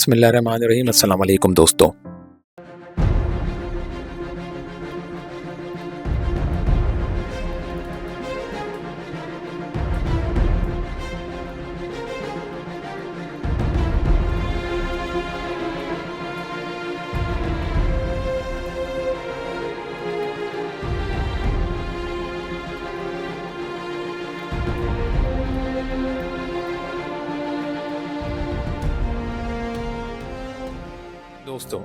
बिस्मिल्लाहिर्रहमानिर्रहीम। अस्सलाम वालेकुम दोस्तों।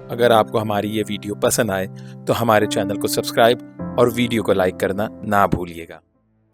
अगर आपको हमारी ये वीडियो पसंद आए तो हमारे चैनल को सब्सक्राइब और वीडियो को लाइक करना ना भूलिएगा।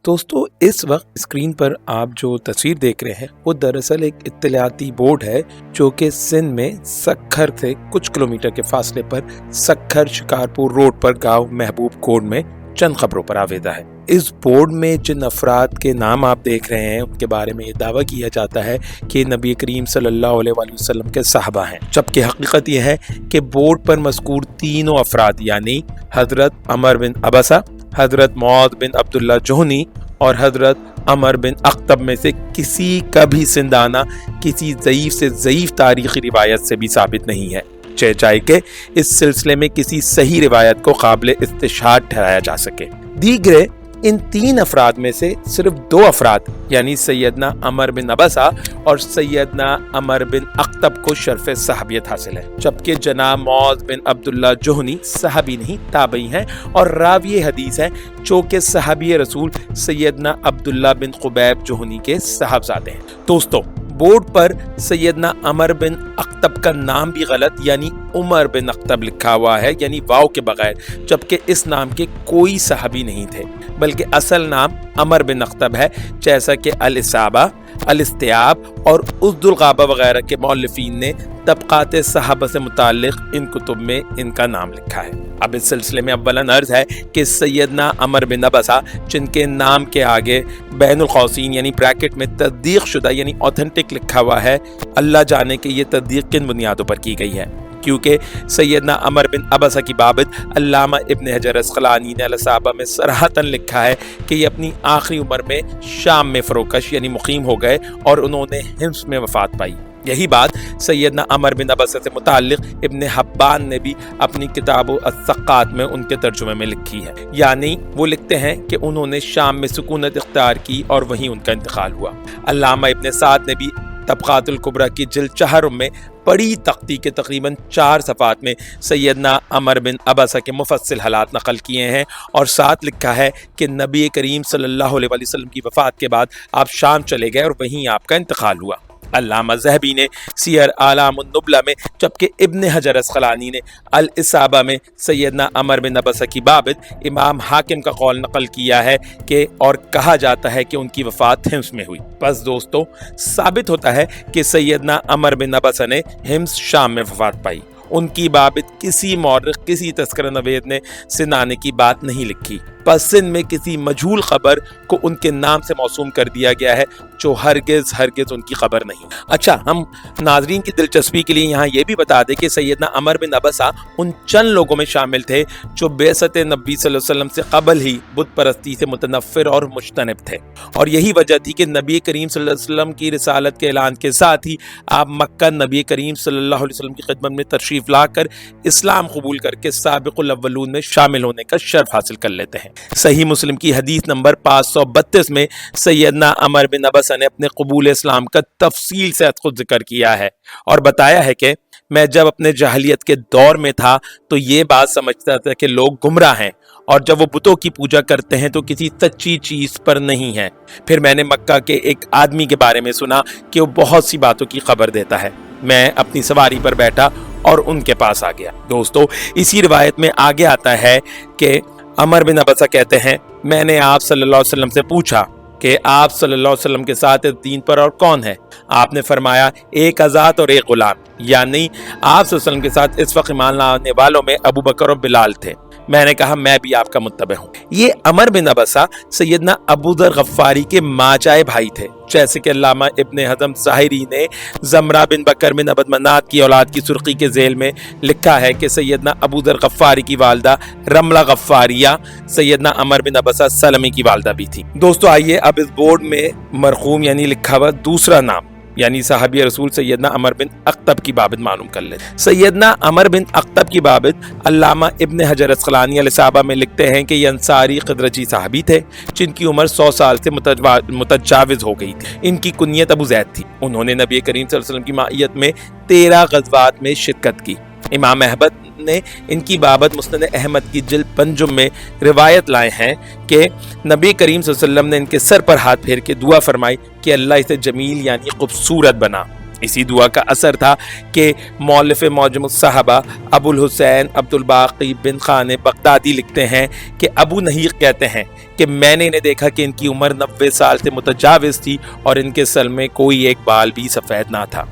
दोस्तों, इस वक्त स्क्रीन पर आप जो तस्वीर देख रहे हैं वो दरअसल एक इत्तलाती बोर्ड है जो कि सिंध में सक्खर से कुछ किलोमीटर के फासले पर सक्खर शिकारपुर रोड पर गांव महबूब कोट में चंद खबरों पर आवेदा है। इस बोर्ड में जिन अफराद के नाम आप देख रहे हैं उनके बारे में ये दावा किया जाता है कि नबी करीम सल्लल्लाहु अलैहि वसल्लम के सहाबा हैं, जबकि हकीकत यह है कि बोर्ड पर मज़कूर तीनों अफराद यानी हजरत अमर बिन अबसा, हजरत मौद बिन अब्दुल्ला जोहनी और हजरत अमर बिन अख्तब में से किसी का भी सिंधाना किसी ज़ईफ़ से ज़ईफ़ तारीख़ी रिवायत से भी साबित नहीं है, चाहे कि इस सिलसिले में किसी सही रिवायत को काबिल इस्तिशहाद ठहराया जा सके। दीगरे इन तीन अफराद में से सिर्फ दो अफराद यानी सैयदना अमर बिन अबसा और सैयदना अमर बिन अख्तब को शर्फ सहाबियत हासिल है, जबकि जनाब मौद बिन अब्दुल्ला जोहनी सहाबी नहीं ताबई हैं और रावी हदीस हैं जो कि सहाबी रसूल सैयदना अब्दुल्ला बिन खुबैब जोहनी के साहबजादे हैं। दोस्तों, बोर्ड पर सैयदना अमर बिन अख्तब का नाम भी गलत यानी उमर बिन अख्तब लिखा हुआ है यानी वाव के बगैर, जबकि इस नाम के कोई सहाबी नहीं थे बल्कि असल नाम अमर बिन अख्तब है, जैसा कि अल-इसाबा, अल-इस्तियाब और उस्दुल गाबा वगैरह के मौल्लिफीन ने तबक़ात सहाबा से मुताल्लिक़ इन कुतुब में इनका नाम लिखा है। अब इस सिलसिले में अव्वलन अर्ज़ है कि सैयदना अमर बिन अबसा जिनके नाम के आगे बैनुल क़ौसैन यानी ब्रैकेट में तस्दीक़ शुदा यानी ऑथेंटिक लिखा हुआ है, अल्लाह जाने कि ये तस्दीक़ किन बुनियादों पर की गई है, क्योंकि सैयदना अमर बिन अबसा की बाबत अल्लामा इब्न हजर अस्क़लानी ने अल-इसाबा में सराहतन लिखा है कि ये अपनी आखिरी उम्र में शाम में फ़रोकश यानी मुक़ीम हो गए और उन्होंने हिम्स में वफ़ात पाई। यही बात सैयदना अमर बिन अबसा से मुताल्लिक़ इब्न हब्बान ने भी अपनी किताब अस-सक़ात में उनके तर्जुमे में लिखी है, यानी वो लिखते हैं कि उन्होंने शाम में सुकूनत इख्तियार की और वहीं उनका इंतकाल हुआ। अल्लामा इब्न साद ने भी तबक़ातुल कुबरा की जिल्द 4 में बड़ी तख्ती के तकरीबन 4 सफ़ात में सैयदना अमर बिन अबसा के मुफस्सिल हालात नकल किए हैं और साथ लिखा है कि नबी करीम सल्लल्लाहु अलैहि वसल्लम की वफ़ात के बाद आप शाम चले गए और वहीं आपका इंतकाल हुआ। अल्लामा ज़हबी ने सियर आलामुन नुबला में, जबकि इब्न हजर अस्क़लानी ने अल-इसाबा में सैयदना अमर बिन अबसा की बाबत इमाम हाकिम का कौल नकल किया है कि और कहा जाता है कि उनकी वफ़ात हिम्स में हुई। बस दोस्तों, साबित होता है कि सैयदना अमर बिन अबसा ने हिम्स शाम में वफ़ात पाई। उनकी बाबत किसी मौरख़ किसी तस्करा नवेद ने सिंध आने की बात नहीं लिखी, बस सिंध में किसी मजहूल खबर को उनके नाम से मौसूम कर दिया गया है जो हरगिज़ उनकी खबर नहीं। अच्छा, हम नाजरीन की दिलचस्पी के लिए यहाँ ये भी बता दें कि सैयदना अमर बिन अबसा उन चंद लोगों में शामिल थे जो बेअसत नबी सल्लल्लाहु अलैहि वसल्लम से कबल ही बुत परस्ती से मुतनफ़िर और मुज्तनिब थे, और यही वजह थी कि नबी करीम सल्लल्लाहु अलैहि वसल्लम की रिसालत के ऐलान के साथ ही आप मक्का नबी करीम सल्लल्लाहु अलैहि वसल्लम की खिदमत में तशरीफ़ लाकर इस्लाम कबूल करके साबिक़ुल अव्वलून में शामिल होने का शर्फ हासिल कर लेते हैं। सही मुस्लिम की हदीस नंबर 532 में सैयदना अमर बिन अबसा ने अपने कबूल इस्लाम का तफसील से खुद जिक्र किया है और बताया है कि मैं जब अपने जाहिलियत के दौर में था तो ये बात समझता था कि लोग गुमराह हैं और जब वो बुतों की पूजा करते हैं तो किसी सच्ची चीज़ पर नहीं है। फिर मैंने मक्का के एक आदमी के बारे में सुना कि वो बहुत सी बातों की खबर देता है। मैं अपनी सवारी पर बैठा और उनके पास आ गया। दोस्तों, इसी रिवायत में आगे आता है कि अमर बिन अबसा कहते हैं, मैंने आप सल्लल्लाहु अलैहि वसल्लम से पूछा कि आप सल्लल्लाहु अलैहि वसल्लम के साथ इस दीन पर और कौन है? आपने फरमाया एक आज़ाद और एक गुलाम, यानी आप सल्लल्लाहु अलैहि वसल्लम के साथ इस वक्त ईमान लाने वालों में अबू बकर और बिलाल थे। मैंने कहा मैं भी आपका मुत्तबे हूँ। ये अमर बिन अबसा सैयदना अबू दर गफ्फारी के माचाए भाई थे, जैसे कि अल्लामा इब्न हज़म ज़ाहिरी ने ज़मरा बिन बकर बिन अबद मनात की औलाद की सुर्खी के ज़ेल में लिखा है कि सैयदना अबू दर गफ्फारी की वालदा रमला गफ्फारिया सैयदना अमर बिन अबसा सलमी की वालदा भी थी। दोस्तों, आइए अब इस बोर्ड में मरहूम यानी लिखा हुआ दूसरा नाम یعنی صحابی رسول سیدنا عمر بن اقطب کی بابت معلوم کر لیں۔ سیدنا عمر بن اقطب کی بابت علامہ ابن حجر عسقلانی علیہ صحابہ میں لکھتے ہیں کہ یہ انصاری خدرجی صحابی تھے جن کی عمر 100 سال سے متجاوز ہو گئی تھی۔ ان کی کنیت ابو زید تھی۔ انہوں نے نبی کریم صلی اللہ علیہ وسلم کی معیت میں 13 غزوات میں شرکت کی۔ امام احمد نے ان کی بابت مسند احمد کی جلد 5 میں روایت لائے ہیں کہ نبی کریم صلی اللہ علیہ وسلم نے ان کے سر پر ہاتھ پھیر کے دعا فرمائی کہ اللہ اسے جمیل یعنی خوبصورت بنا۔ اسی دعا کا اثر تھا کہ مؤلف معجم الصحابہ ابو الحسین عبد الباقی بن خان بغدادی لکھتے ہیں کہ ابو نحیق کہتے ہیں کہ میں نے انہیں دیکھا کہ ان کی عمر 90 سال سے متجاوز تھی اور ان کے سر میں کوئی ایک بال بھی سفید نہ تھا۔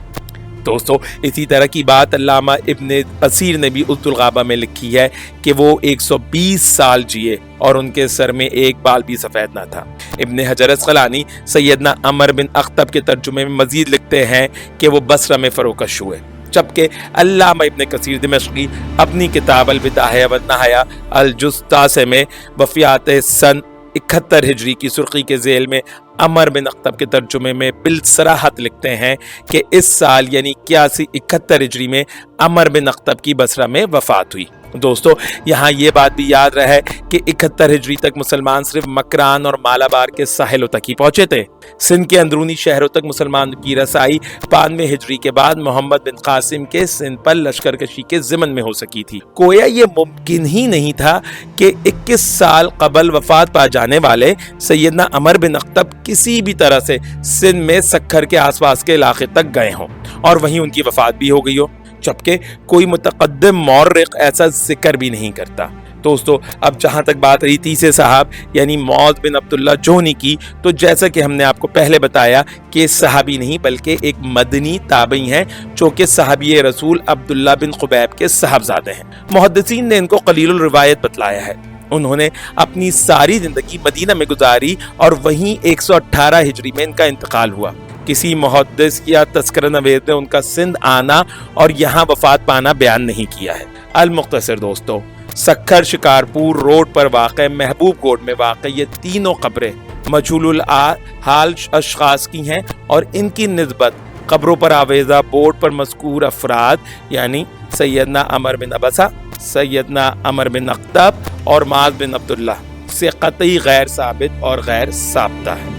دوستو اسی طرح کی بات علامہ ابن کثیر نے بھی اسد الغابہ میں لکھی ہے کہ وہ 120 سال جیے اور ان کے سر میں ایک بال بھی سفید نہ تھا۔ ابن حجر عسقلانی سیدنا عمر بن اقطب کے ترجمے میں مزید لکھتے ہیں کہ وہ بصرہ میں فروکش ہوئے، جبکہ علامہ ابن کثیر دمشقی اپنی کتاب البدایہ والنہایہ الجزء 9 میں وفیات سن 71 ہجری کی سرخی کے ذیل میں عمر بن اقطب کے ترجمے میں بالصراحت لکھتے ہیں کہ اس سال یعنی 71 ہجری میں عمر بن اقطب کی بصرہ میں وفات ہوئی۔ دوستو یہاں یہ بات بھی یاد رہے کہ 71 ہجری تک مسلمان صرف مکران اور مالابار کے ساحلوں تک ہی پہنچے تھے۔ سندھ کے اندرونی شہروں تک مسلمان کی رسائی 92 ہجری کے بعد محمد بن قاسم کے سندھ پر لشکر کشی کے ضمن میں ہو سکی تھی۔ گویا یہ ممکن ہی نہیں تھا کہ 21 سال قبل وفات پا جانے والے سیدنا عمر بن اقطب کسی بھی طرح سے سندھ میں سکھر کے آس پاس کے علاقے تک گئے ہوں اور وہیں ان کی وفات بھی ہو گئی ہو، جبکہ کوئی متقدم مورخ ایسا ذکر بھی نہیں کرتا۔ دوستو اب جہاں تک بات رہی تیسرے صاحب یعنی معاذ بن عبداللہ جوہنی کی، تو جیسا کہ ہم نے آپ کو پہلے بتایا کہ صحابی نہیں بلکہ ایک مدنی تابعی ہیں جو کہ صحابی رسول عبداللہ بن خبیب کے صاحبزادے ہیں۔ محدثین نے ان کو قلیل الروایت بتلایا ہے۔ انہوں نے اپنی ساری زندگی مدینہ میں گزاری اور وہیں 118 ہجری میں ان کا انتقال ہوا۔ کسی محدث یا تذکرہ نویس نے ان کا سندھ آنا اور یہاں وفات پانا بیان نہیں کیا ہے۔ المختصر دوستو، سکھر شکارپور روڈ پر واقع محبوب گوڑ میں واقع یہ تینوں قبریں مجہول الحال اشخاص کی ہیں اور ان کی نسبت قبروں پر آویزہ بورڈ پر مذکور افراد یعنی سیدنا عمر بن ابسہ، سیدنا عمر بن اقطب اور معاذ بن عبداللہ سے قطعی غیر ثابت اور غیر ثابتہ ہے۔